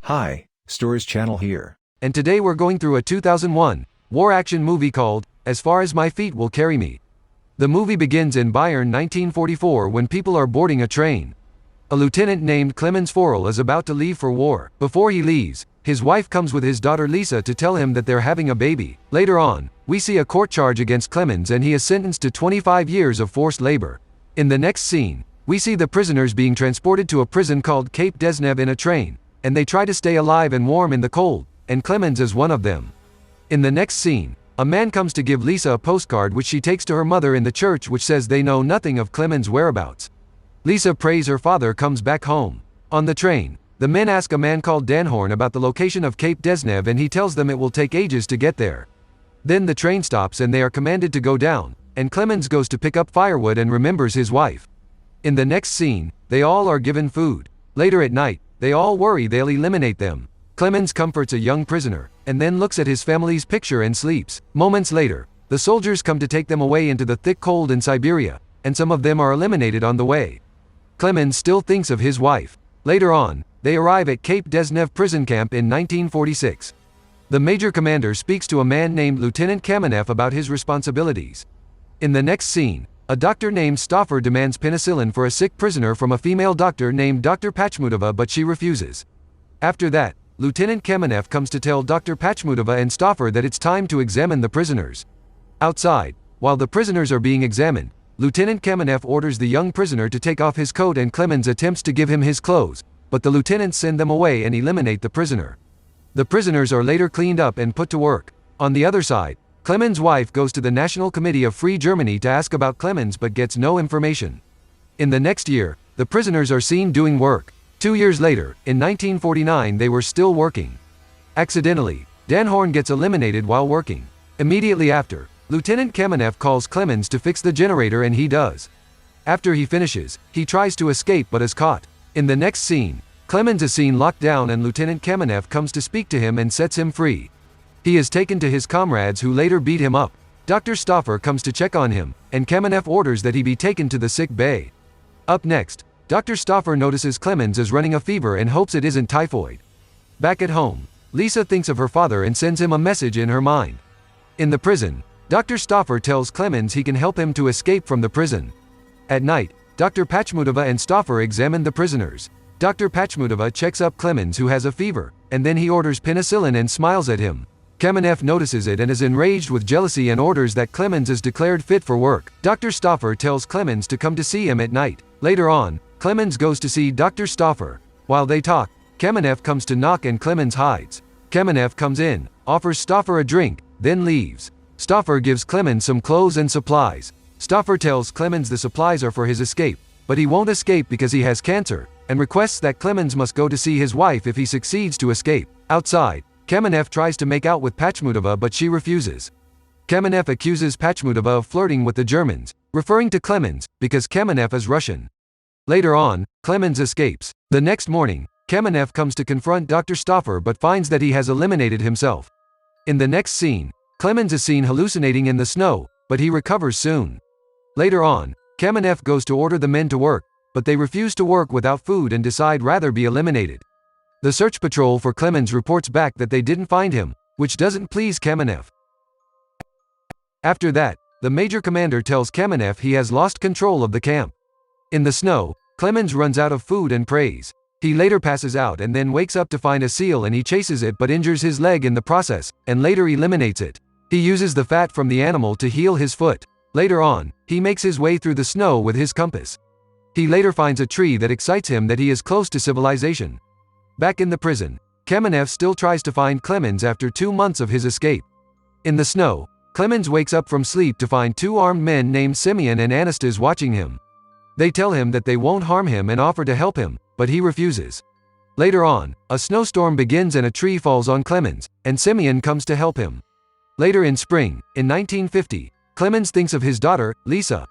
Hi, Stories Channel here. And today we're going through a 2001 war action movie called As Far as My Feet Will Carry Me. The movie begins in Bayern 1944 when people are boarding a train. A lieutenant named Clemens Forel is about to leave for war. Before he leaves, his wife comes with his daughter Lisa to tell him that they're having a baby. Later on, we see a court charge against Clemens and he is sentenced to 25 years of forced labor. In the next scene, we see the prisoners being transported to a prison called Cape Desnev in a train, and they try to stay alive and warm in the cold, and Clemens is one of them. In the next scene, a man comes to give Lisa a postcard which she takes to her mother in the church which says they know nothing of Clemens' whereabouts. Lisa prays her father comes back home. On the train, the men ask a man called Danhorn about the location of Cape Desnev and he tells them it will take ages to get there. Then the train stops and they are commanded to go down, and Clemens goes to pick up firewood and remembers his wife. In the next scene, they all are given food. Later at night, they all worry they'll eliminate them. Clemens comforts a young prisoner, and then looks at his family's picture and sleeps. Moments later, the soldiers come to take them away into the thick cold in Siberia, and some of them are eliminated on the way. Clemens still thinks of his wife. Later on, they arrive at Cape Desnev prison camp in 1946. The major commander speaks to a man named Lieutenant Kamenev about his responsibilities. In the next scene, a doctor named Stoffer demands penicillin for a sick prisoner from a female doctor named Dr. Pachmutova, but she refuses. After that, Lieutenant Kamenev comes to tell Dr. Pachmutova and Stoffer that it's time to examine the prisoners. Outside, while the prisoners are being examined, Lieutenant Kamenev orders the young prisoner to take off his coat and Clemens attempts to give him his clothes, but the lieutenants send them away and eliminate the prisoner. The prisoners are later cleaned up and put to work. On the other side, Clemens' wife goes to the National Committee of Free Germany to ask about Clemens but gets no information. In the next year, the prisoners are seen doing work. 2 years later, in 1949 they were still working. Accidentally, Danhorn gets eliminated while working. Immediately after, Lieutenant Kamenev calls Clemens to fix the generator and he does. After he finishes, he tries to escape but is caught. In the next scene, Clemens is seen locked down and Lieutenant Kamenev comes to speak to him and sets him free. He is taken to his comrades who later beat him up. Dr. Stoffer comes to check on him, and Kamenev orders that he be taken to the sick bay. Up next, Dr. Stoffer notices Clemens is running a fever and hopes it isn't typhoid. Back at home, Lisa thinks of her father and sends him a message in her mind. In the prison, Dr. Stoffer tells Clemens he can help him to escape from the prison. At night, Dr. Pachmutova and Stoffer examine the prisoners. Dr. Pachmutova checks up Clemens who has a fever, and then he orders penicillin and smiles at him. Kamenev notices it and is enraged with jealousy and orders that Clemens is declared fit for work. Dr. Stoffer tells Clemens to come to see him at night. Later on, Clemens goes to see Dr. Stoffer. While they talk, Kamenev comes to knock and Clemens hides. Kamenev comes in, offers Stoffer a drink, then leaves. Stoffer gives Clemens some clothes and supplies. Stoffer tells Clemens the supplies are for his escape, but he won't escape because he has cancer, and requests that Clemens must go to see his wife if he succeeds to escape. Outside, Kamenev tries to make out with Pachmutova but she refuses. Kamenev accuses Pachmutova of flirting with the Germans, referring to Clemens, because Kamenev is Russian. Later on, Clemens escapes. The next morning, Kamenev comes to confront Dr. Stoffer but finds that he has eliminated himself. In the next scene, Clemens is seen hallucinating in the snow, but he recovers soon. Later on, Kamenev goes to order the men to work, but they refuse to work without food and decide rather be eliminated. The search patrol for Clemens reports back that they didn't find him, which doesn't please Kamenev. After that, the major commander tells Kamenev he has lost control of the camp. In the snow, Clemens runs out of food and prays. He later passes out and then wakes up to find a seal and he chases it but injures his leg in the process, and later eliminates it. He uses the fat from the animal to heal his foot. Later on, he makes his way through the snow with his compass. He later finds a tree that excites him that he is close to civilization. Back in the prison, Kamenev still tries to find Clemens after 2 months of his escape. In the snow, Clemens wakes up from sleep to find 2 armed men named Simeon and Anastas watching him. They tell him that they won't harm him and offer to help him, but he refuses. Later on, a snowstorm begins and a tree falls on Clemens, and Simeon comes to help him. Later in spring, in 1950, Clemens thinks of his daughter, Lisa.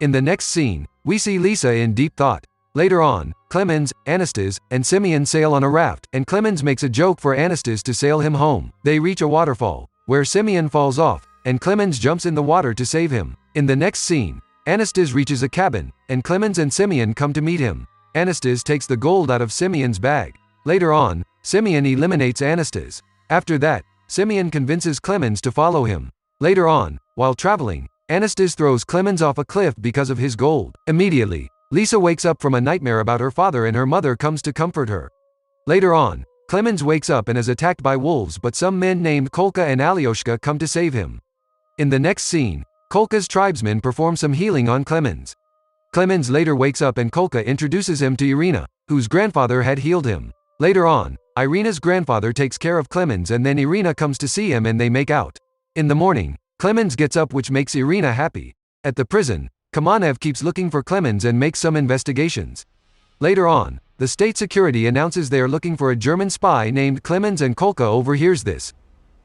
In the next scene, we see Lisa in deep thought. Later on, Clemens, Anastas, and Simeon sail on a raft, and Clemens makes a joke for Anastas to sail him home. They reach a waterfall, where Simeon falls off, and Clemens jumps in the water to save him. In the next scene, Anastas reaches a cabin, and Clemens and Simeon come to meet him. Anastas takes the gold out of Simeon's bag. Later on, Simeon eliminates Anastas. After that, Simeon convinces Clemens to follow him. Later on, while traveling, Anastas throws Clemens off a cliff because of his gold. Immediately, Lisa wakes up from a nightmare about her father and her mother comes to comfort her. Later on, Clemens wakes up and is attacked by wolves, but some men named Kolka and Alyoshka come to save him. In the next scene, Kolka's tribesmen perform some healing on Clemens. Clemens later wakes up and Kolka introduces him to Irina, whose grandfather had healed him. Later on, Irina's grandfather takes care of Clemens and then Irina comes to see him and they make out. In the morning, Clemens gets up, which makes Irina happy. At the prison, Kamenev keeps looking for Clemens and makes some investigations. Later on, the state security announces they are looking for a German spy named Clemens and Kolka overhears this.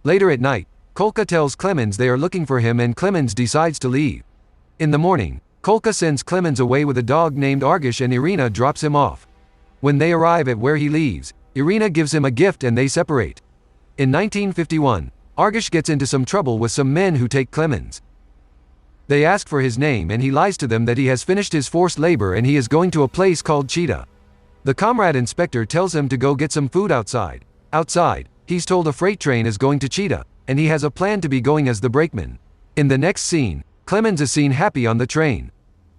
Later at night, Kolka tells Clemens they are looking for him and Clemens decides to leave. In the morning, Kolka sends Clemens away with a dog named Argish and Irina drops him off. When they arrive at where he leaves, Irina gives him a gift and they separate. In 1951, Argish gets into some trouble with some men who take Clemens. They ask for his name and he lies to them that he has finished his forced labor and he is going to a place called Cheetah. The comrade inspector tells him to go get some food outside. Outside, he's told a freight train is going to Cheetah, and he has a plan to be going as the brakeman. In the next scene, Clemens is seen happy on the train.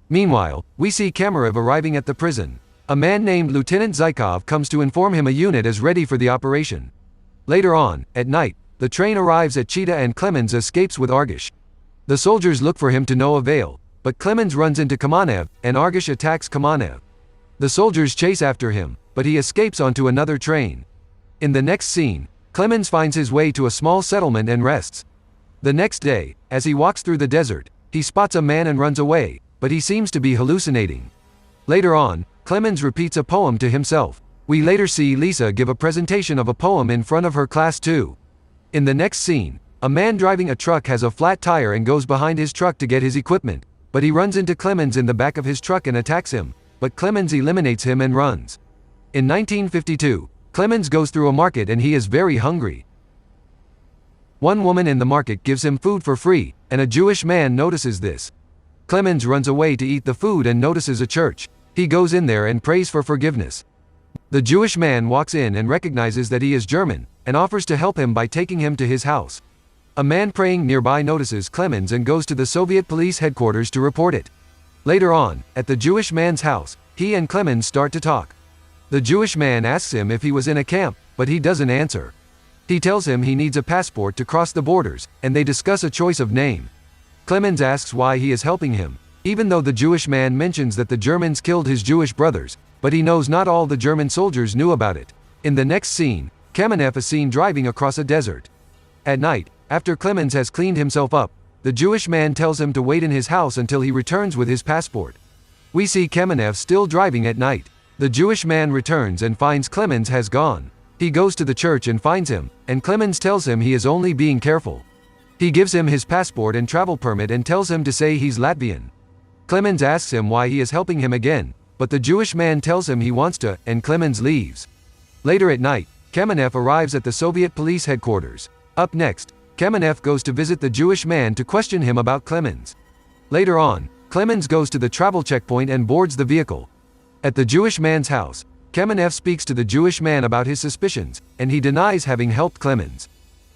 Meanwhile, we see Kamarev arriving at the prison. A man named Lieutenant Zykov comes to inform him a unit is ready for the operation. Later on, at night, the train arrives at Cheetah and Clemens escapes with Argish. The soldiers look for him to no avail, but Clemens runs into Kamenev, and Argish attacks Kamenev. The soldiers chase after him, but he escapes onto another train. In the next scene, Clemens finds his way to a small settlement and rests. The next day, as he walks through the desert, he spots a man and runs away, but he seems to be hallucinating. Later on, Clemens repeats a poem to himself. We later see Lisa give a presentation of a poem in front of her class too. In the next scene, a man driving a truck has a flat tire and goes behind his truck to get his equipment, but he runs into Clemens in the back of his truck and attacks him, but Clemens eliminates him and runs. In 1952, Clemens goes through a market and he is very hungry. One woman in the market gives him food for free, and a Jewish man notices this. Clemens runs away to eat the food and notices a church. He goes in there and prays for forgiveness. The Jewish man walks in and recognizes that he is German, and offers to help him by taking him to his house. A man praying nearby notices Clemens and goes to the Soviet police headquarters to report it. Later on, at the Jewish man's house, he and Clemens start to talk. The Jewish man asks him if he was in a camp, but he doesn't answer. He tells him he needs a passport to cross the borders, and they discuss a choice of name. Clemens asks why he is helping him, even though the Jewish man mentions that the Germans killed his Jewish brothers, but he knows not all the German soldiers knew about it. In the next scene, Kamenev is seen driving across a desert. At night, after Clemens has cleaned himself up, the Jewish man tells him to wait in his house until he returns with his passport. We see Kamenev still driving at night. The Jewish man returns and finds Clemens has gone. He goes to the church and finds him, and Clemens tells him he is only being careful. He gives him his passport and travel permit and tells him to say he's Latvian. Clemens asks him why he is helping him again, but the Jewish man tells him he wants to, and Clemens leaves. Later at night, Kamenev arrives at the Soviet police headquarters. Up next, Kamenev goes to visit the Jewish man to question him about Clemens. Later on, Clemens goes to the travel checkpoint and boards the vehicle. At the Jewish man's house, Kamenev speaks to the Jewish man about his suspicions, and he denies having helped Clemens.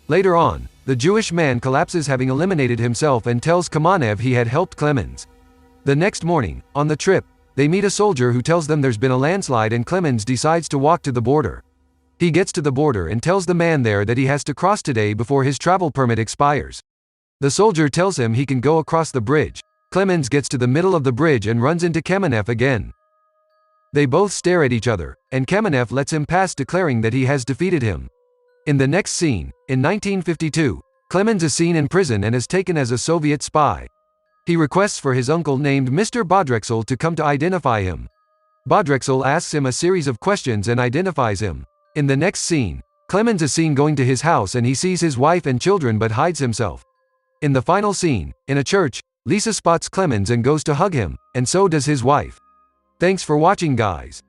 Later on, the Jewish man collapses having eliminated himself and tells Kamenev he had helped Clemens. The next morning, on the trip, they meet a soldier who tells them there's been a landslide and Clemens decides to walk to the border. He gets to the border and tells the man there that he has to cross today before his travel permit expires. The soldier tells him he can go across the bridge. Clemens gets to the middle of the bridge and runs into Kamenev again. They both stare at each other, and Kamenev lets him pass, declaring that he has defeated him. In the next scene, in 1952, Clemens is seen in prison and is taken as a Soviet spy. He requests for his uncle named Mr. Bodrexel to come to identify him. Bodrexel asks him a series of questions and identifies him. In the next scene, Clemens is seen going to his house and he sees his wife and children but hides himself. In the final scene, in a church, Lisa spots Clemens and goes to hug him, and so does his wife. Thanks for watching, guys.